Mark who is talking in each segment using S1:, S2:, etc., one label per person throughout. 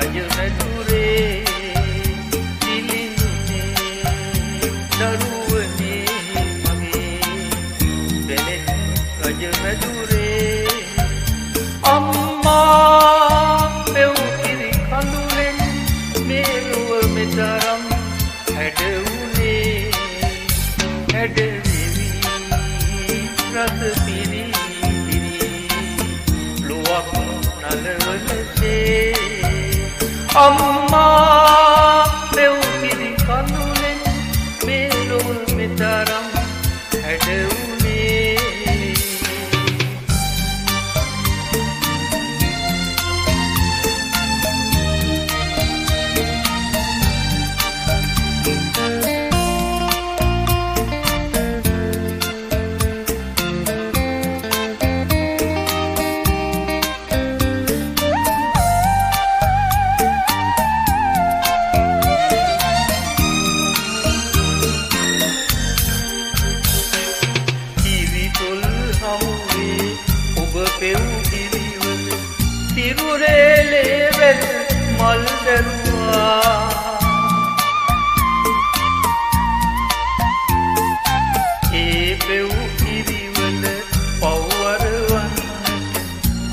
S1: රජමැදුරේ දිලිඳුනේ දරුවනේ මගේ බැලෙත් රජමැදුරේ අම්මා පෙව් කිරි කඳුලෙන් මේ ලොව මෙතරම් හැඩවුනේ හැඩවෙවි රස පිරි ලොවක් නලවනසේ අම්මා පෙව් කිරි කඳුලෙන් මේ ලොව මෙතරම් හැඩවුනේ පෙව් කිරිවල තිරුරේලේ වෙද මල් දැරුවා ඒ පෙව් කිරිවල පව්වරවන්නට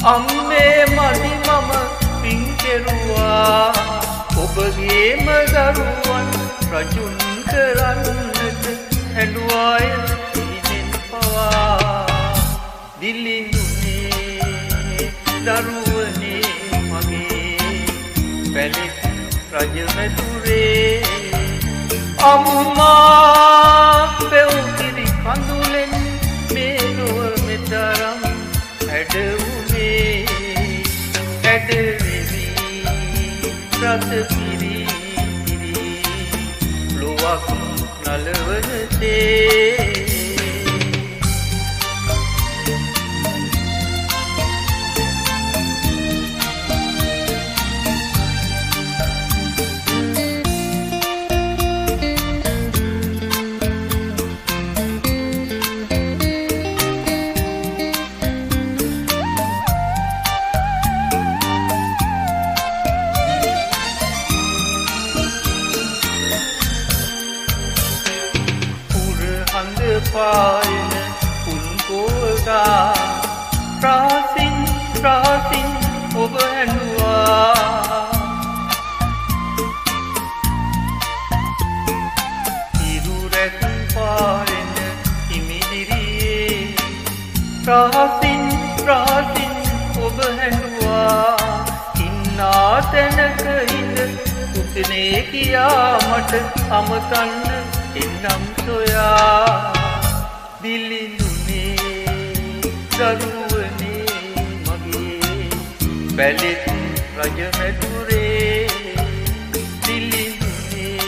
S1: අම්මේ මදි මම පින් කෙරුවා ඔබගේම දරුවන් රජුන් කරන්නට හැඬුවාය ඉතින් පවා දිලිඳුනේ දරුවනේ මගේ බැලෙත් රජමැදුරේ අම්මා පෙව් කිරි කඳුලෙන් මේ ලොව මෙතරම් හැඩවුනේ හැඩවෙවි රස පිරි ලොවක් නලවනසේ පායන උන්කෝදා ප්‍රාසින් ඔබ හැඬුවා ඉරුරැත් පායන හිමිදිරියේ ප්‍රාසින් ඔබ හැඬුවා ඉන්නා තැනක ඉඳ පුතනේ කියා මට අමතන්න එන්නම් සොයා දිලිඳුනේ දරුවනේ මගේ බැලෙත් රජමැදුරේ දිලිඳුනේ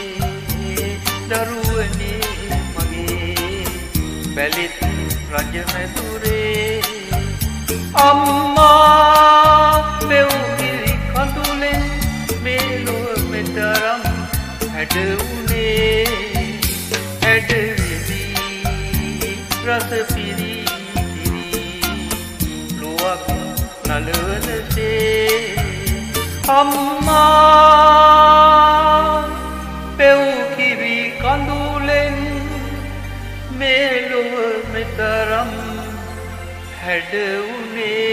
S1: දරුවනේ මගේ බැලෙත් රජමැදුරේ අම්මා පෙව් කිරි කඳුලෙන් මේ ලොව මෙතරම් හැඩවුනේ හැඩවෙවි රස පිරි ලොවක් නලවනසේ අම්මා පෙව් කිරි කඳුලෙන් මේ ලොව මෙතරම් හැඩවුනේ